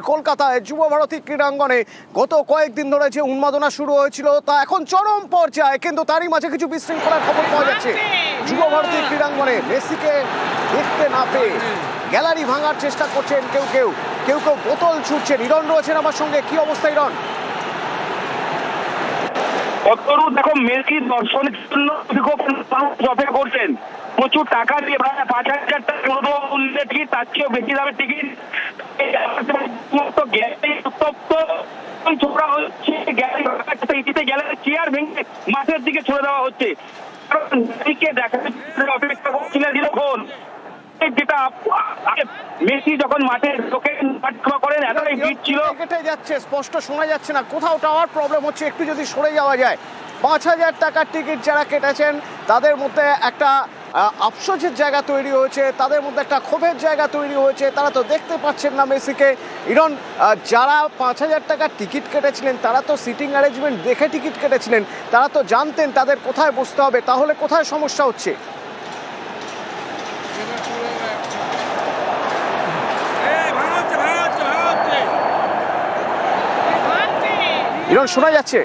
কলকাতায় যুব ভারতী ক্রীড়াঙ্গনে গত কয়েকদিন ধরে যে উন্মাদনা শুরু হয়েছিল তা এখন চরম পর্যায়ে, কিন্তু তারই মাঝে কিছু বিশৃঙ্খলার খবর পাওয়া যাচ্ছে। যুব ভারতী ক্রীড়াঙ্গনে মেসিকে দেখতে না পেয়ে গ্যালারি ভাঙার চেষ্টা করছেন কেউ কেউ বোতল ছুটছেন। ইরন রয়েছেন আমার সঙ্গে, কি অবস্থা ইরন? দেখো, মেসি দর্শনের জন্য অপেক্ষা করছেন, প্রচুর টাকা দিয়ে, প্রায় 5,000 টাকা মূল্যের টিকিট, তার চেয়েও বেশি দামের টিকিট ছোড়া হচ্ছে। গ্যালারি চেয়ার ভেঙে মাঠের দিকে ছড়ে দেওয়া হচ্ছে। অপেক্ষা করছিলেন দীর্ঘক্ষণ, যেটা মেসি যখন মাঠে করেন এতটাই ভিড় ছিল। কেটে যাচ্ছে, স্পষ্ট শোনা যাচ্ছে না, কোথাও টাওয়ার প্রবলেম হচ্ছে, একটু যদি সরে যাওয়া যায়। 5,000 টাকার টিকিট যারা কেটেছেন তাদের মধ্যে একটা আফসোসের জায়গা তৈরি হয়েছে, তাদের মধ্যে একটা ক্ষোভের জায়গা তৈরি হয়েছে। তারা তো দেখতে পাচ্ছেন না মেসিকে। ইরন, যারা 5,000 টাকার টিকিট কেটেছিলেন তারা তো সিটিং অ্যারেঞ্জমেন্ট দেখে টিকিট কেটেছিলেন, তারা তো জানতেন তাদের কোথায় বসতে হবে, তাহলে কোথায় সমস্যা হচ্ছে? ইরন, শোনা যাচ্ছে?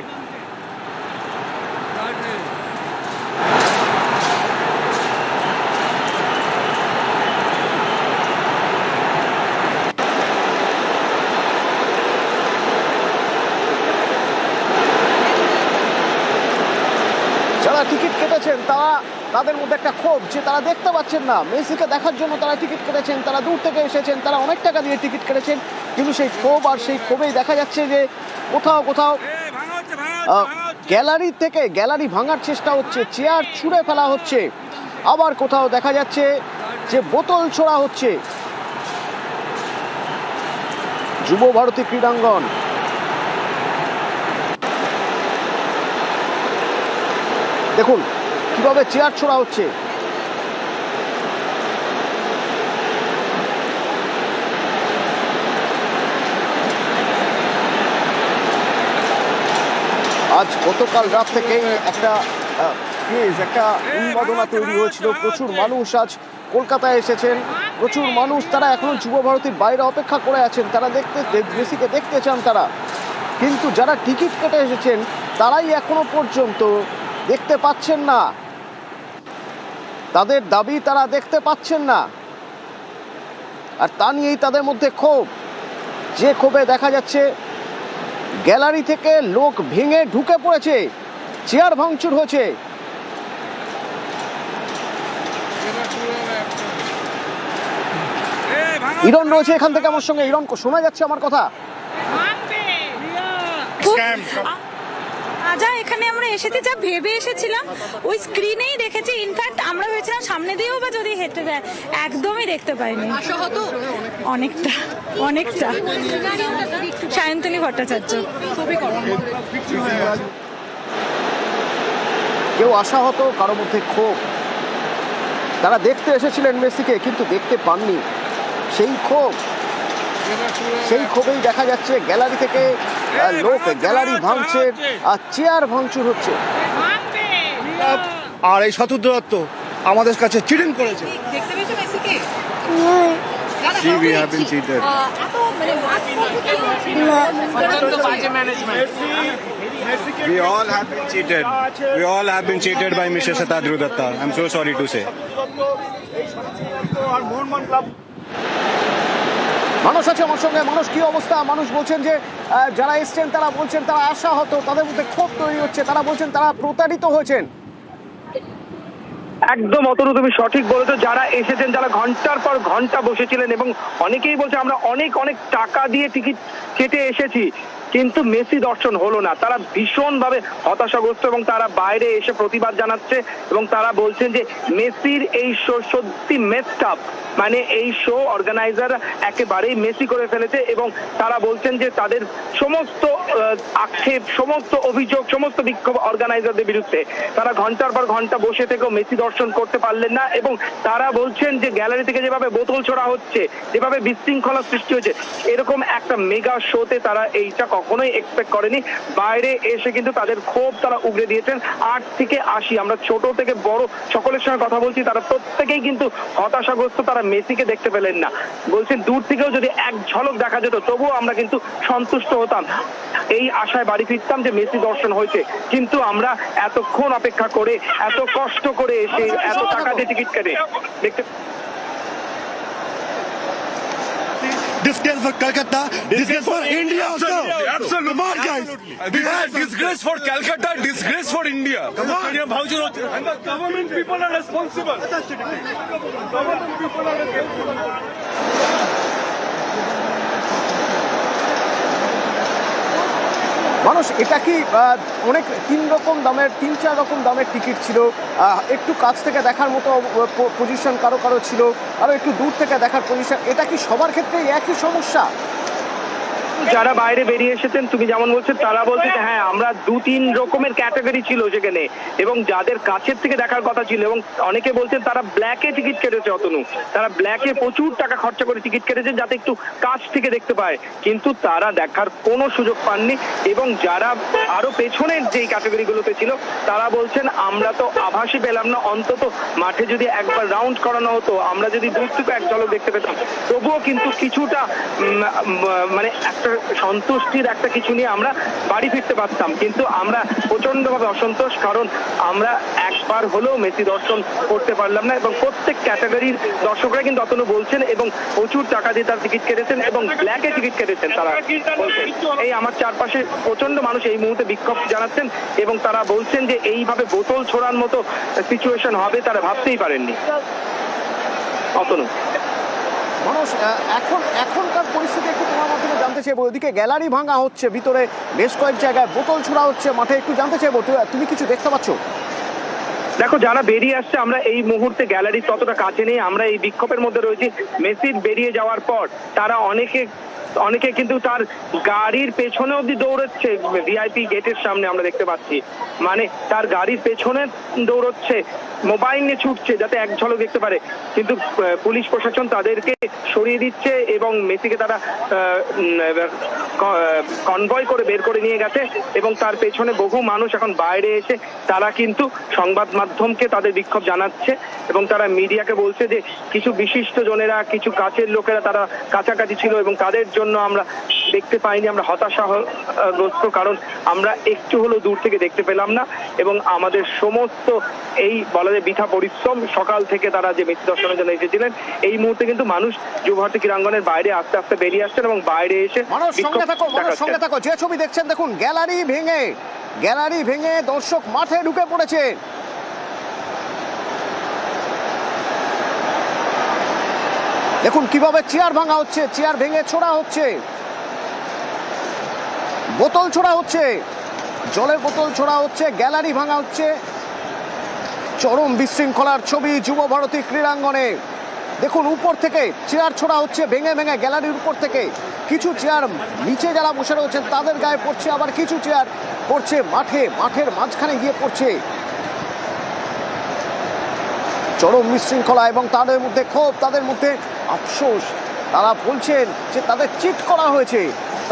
যারা টিকিট কেটেছেন তাদের মধ্যে একটা ক্ষোভ যে তারা দেখতে পাচ্ছেন না মেসিকে দেখার জন্য। তারা টিকিট কেটেছেন, তারা দূর থেকে এসেছেন, তারা অনেক টাকা দিয়ে টিকিট কেটেছেন, কিন্তু সেই ক্ষোভ আর সেই ক্ষোভেই দেখা যাচ্ছে যে কোথাও কোথাও গ্যালারি ভাঙার চেষ্টা হচ্ছে, চেয়ার ছুঁড়ে ফেলা হচ্ছে, আবার কোথাও দেখা যাচ্ছে যে বোতল ছোড়া হচ্ছে। যুব ভারতী ক্রীড়াঙ্গন, দেখুন কিভাবে চেয়ার ছোড়া হচ্ছে। আজ গতকাল রাত থেকেই একটা উন্মাদনা তৈরি হয়েছিল। প্রচুর মানুষ আজ কলকাতায় এসেছেন, প্রচুর মানুষ, তারা এখনো যুব ভারতীর বাইরে অপেক্ষা করে আছেন, তারা মেসিকে দেখতে চান তারা। কিন্তু যারা টিকিট কেটে এসেছেন তারাই এখনো পর্যন্ত দেখতে পাচ্ছেন না, তাদের দাবি তারা দেখতে পাচ্ছেন না। আর তা নিয়েই তাদের মধ্যে ক্ষোভ, যে ক্ষোভে দেখা যাচ্ছে গ্যালারি থেকে লোক ভেঙে ঢুকে পড়েছে, চেয়ার ভাঙচুর হয়েছে। ইরন রয়েছে এখান থেকে আমার সঙ্গে। ইরন, শোনা যাচ্ছে আমার কথা? যা এখানে আমরা এসেছি, যা ভেবে এসেছিলাম ওই স্ক্রিনেই দেখেছি। ইনফ্যাক্ট আমরা ভেবেছিলাম সামনে দিয়েও বা যদি হেঁটে যায়, একদমই দেখতে পাইনি। অনেকটা সায়ন্তনী ভট্টাচার্য। কেউ আশাহত, কারোর মধ্যে ক্ষোভ। তারা দেখতে এসেছিলেন মেসিকে কিন্তু দেখতে পাননি, সেই ক্ষোভেই দেখা যাচ্ছে গ্যালারি থেকে লোক গ্যালারি ভাঙছে আর চেয়ার ভাঙচুর হচ্ছে। আর এই শতদ্র দত্ত আমাদের কাছে চিটিং করেছে। দেখতে পেয়েছো মেসিকে? See, we have been cheated. We all have been cheated. We all have been cheated by Mr. Shatadru Datta. I'm so sorry to say. মানুষ আছে আমার সঙ্গে। মানুষ, কি অবস্থা? মানুষ বলছেন যে যারা এসছেন তারা বলছেন তারা আশাহত, তাদের মধ্যে ক্ষোভ তৈরি হচ্ছে, তারা বলছেন তারা প্রতারিত হয়েছেন। একদম অতনু, তুমি সঠিক বলেছো। যারা এসেছেন, যারা ঘন্টার পর ঘন্টা বসেছিলেন, এবং অনেকেই বলছে আমরা অনেক টাকা দিয়ে টিকিট কেটে এসেছি, কিন্তু মেসি দর্শন হলো না। তারা ভীষণভাবে হতাশাগ্রস্ত এবং তারা বাইরে এসে প্রতিবাদ জানাচ্ছে এবং তারা বলছেন যে মেসির এই শো সত্যি মেসড আপ, মানে এই শো অর্গানাইজার একেবারেই মেসি করে ফেলেছে। এবং তারা বলছেন যে তাদের সমস্ত আক্ষেপ, সমস্ত অভিযোগ, সমস্ত বিক্ষোভ অর্গানাইজারদের বিরুদ্ধে। তারা ঘন্টার পর ঘন্টা বসে থেকেও মেসি দর্শন করতে পারলেন না এবং তারা বলছেন যে গ্যালারি থেকে যেভাবে বোতল ছোড়া হচ্ছে, যেভাবে বিশৃঙ্খলা সৃষ্টি হচ্ছে, এরকম একটা একটা মেগা শোতে তারা এইটা কখনোই এক্সপেক্ট করেনি। বাইরে এসে কিন্তু তাদের ক্ষোভ তারা উগরে দিয়েছেন। 8 থেকে 80 আমরা ছোট থেকে বড় সকলের সঙ্গে কথা বলছি, তারা প্রত্যেকেই কিন্তু হতাশাগ্রস্ত। তারা মেসিকে দেখতে পেলেন না, বলছেন দূর থেকেও যদি এক ঝলক দেখা যেত তবুও আমরা কিন্তু সন্তুষ্ট হতাম, এই আশায় বাড়ি ফিরতাম যে মেসি দর্শন হয়েছে। কিন্তু আমরা এতক্ষণ অপেক্ষা করে এত কষ্ট করে এসে এত টাকা দিয়ে টিকিট কেটে দেখতে Disgrace for Calcutta, disgrace for India also. Absolutely. Come on, guys. This is a disgrace for Calcutta, disgrace for India. And the government people are responsible. Government people are responsible. মানুষ এটা কি অনেক 3-4 রকম দামের ticket ছিল, একটু কাছ থেকে দেখার মতো পজিশন কারো কারো ছিল, আরো একটু দূর থেকে দেখার পজিশন, এটা কি সবার ক্ষেত্রে একই সমস্যা? যারা বাইরে বেরিয়ে এসেছেন তুমি যেমন বলছো তারা বলছে যে হ্যাঁ আমরা 2-3 রকমের ক্যাটাগরি ছিল সেখানে, এবং যাদের কাছের থেকে দেখার কথা ছিল, এবং অনেকে বলছেন তারা ব্ল্যাকে টিকিট কেটেছে। অতনু, তারা ব্ল্যাকে প্রচুর টাকা খরচা করে টিকিট কেটেছেন যাতে একটু কাছ থেকে দেখতে পায়, কিন্তু তারা দেখার কোনো সুযোগ পাননি। এবং যারা আরো পেছনের যেই ক্যাটাগরিগুলোতে ছিল তারা বলছেন আমরা তো আভাসই পেলাম না, অন্তত মাঠে যদি একবার রাউন্ড করানো হতো, আমরা যদি দূর থেকে এক ঝলক দেখতে পেতাম, তবুও কিন্তু কিছুটা মানে একটা সন্তুষ্টির একটা কিছু নিয়ে আমরা বাড়ি ফিরতে পারতাম। কিন্তু আমরা প্রচন্ডভাবে অসন্তোষ, কারণ আমরা একবার হলেও মেসি দর্শন করতে পারলাম না। এবং প্রত্যেক ক্যাটাগরির দর্শকরা কিন্তু অতনু বলছেন এবং প্রচুর টাকা দিয়ে তার টিকিট কেটেছেন এবং ব্ল্যাকে টিকিট কেটেছেন। তারা বলছেন, এই আমার চারপাশে প্রচন্ড মানুষ এই মুহূর্তে বিক্ষোভ জানাচ্ছেন এবং তারা বলছেন যে এইভাবে বোতল ছোড়ার মতো সিচুয়েশন হবে তারা ভাবতেই পারেননি। অতনু, মানুষ এখনকার পরিস্থিতি একটু তোমার মাধ্যমে জানতে চাইবো। ওইদিকে গ্যালারি ভাঙা হচ্ছে, ভিতরে বেশ কয়েক জায়গায় বোতল ছোড়া হচ্ছে, মাঠে একটু জানতে চাইবো তুমি কিছু দেখতে পাচ্ছ? দেখো যারা বেরিয়ে আসছে, আমরা এই মুহূর্তে গ্যালারি ততটা কাছে নেই, আমরা এই বিক্ষোভের মধ্যে রয়েছি। মেসির বেরিয়ে যাওয়ার পর তারা অনেকে কিন্তু তার গাড়ির পেছনে অব্দি দৌড়চ্ছে, ভিআইপি গেটের সামনে আমরা দেখতে পাচ্ছি, মানে তার গাড়ির পেছনে দৌড়চ্ছে, মোবাইল নিয়ে ছুটছে যাতে এক ঝলক দেখতে পারে। কিন্তু পুলিশ প্রশাসন তাদেরকে সরিয়ে দিচ্ছে এবং মেসিকে তারা কনভয় করে বের করে নিয়ে গেছে। এবং তার পেছনে বহু মানুষ এখন বাইরে এসে তারা কিন্তু সংবাদ মাধ্যমকে তাদের বিক্ষোভ জানাচ্ছে এবং তারা মিডিয়াকে বলছে যে কিছু বিশিষ্ট জনেরা, কিছু কাছের লোকেরা তারা কাছাকাছি ছিল এবং তাদের জন্য আমরা দেখতে পাইনি, আমরা হতাশাগ্রস্ত, কারণ আমরা একটু হলেও দূর থেকে দেখতে পেলাম না। এবং আমাদের সমস্ত এই বলা যায় বৃথা পরিশ্রম, সকাল থেকে তারা যে মেসি দর্শনের জন্য এসেছিলেন, এই মুহূর্তে কিন্তু মানুষ যুবভারতী ক্রীড়াঙ্গনের বাইরে আস্তে আস্তে বেরিয়ে আসছেন এবং বাইরে এসে সঙ্গে থাকো। যে ছবি দেখছেন দেখুন, গ্যালারি ভেঙে দর্শক মাঠে ঢুকে পড়েছে। দেখুন কিভাবে চেয়ার ভাঙা হচ্ছে, চেয়ার ভেঙে ছোড়া হচ্ছে, বোতল ছোড়া হচ্ছে, জলের বোতল ছোড়া হচ্ছে, গ্যালারি ভাঙা হচ্ছে। চরম বিশৃঙ্খলার ছবি যুবভারতী ক্রীড়াঙ্গনে। দেখুন উপর থেকে চেয়ার ছোড়া হচ্ছে ভেঙে গ্যালারির উপর থেকে। কিছু চেয়ার নিচে যারা বসে রয়েছেন তাদের গায়ে পড়ছে, আবার কিছু চেয়ার পড়ছে মাঠের মাঝখানে গিয়ে পড়ছে। চরম বিশৃঙ্খলা এবং তাদের মধ্যে ক্ষোভ, তাদের মধ্যে আফসোস। তারা বলছেন যে তাদের চিট করা হয়েছে,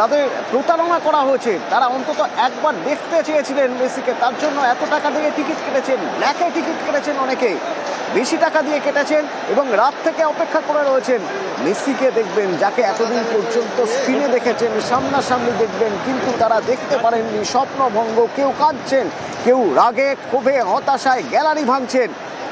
তাদের প্রতারণা করা হয়েছে। তারা অন্তত একবার দেখতে চেয়েছিলেন মেসিকে, তার জন্য এত টাকা দিয়ে টিকিট কেটেছেন, ব্ল্যাকে টিকিট কেটেছেন, অনেকে বেশি টাকা দিয়ে কেটেছেন এবং রাত থেকে অপেক্ষা করে রয়েছেন মেসিকে দেখবেন, যাকে এতদিন পর্যন্ত স্ক্রিনে দেখেছেন, সামনাসামনি দেখবেন, কিন্তু তারা দেখতে পারেননি। স্বপ্নভঙ্গ, কেউ কাঁদছেন, কেউ রাগে ক্ষোভে হতাশায় গ্যালারি ভাঙছেন।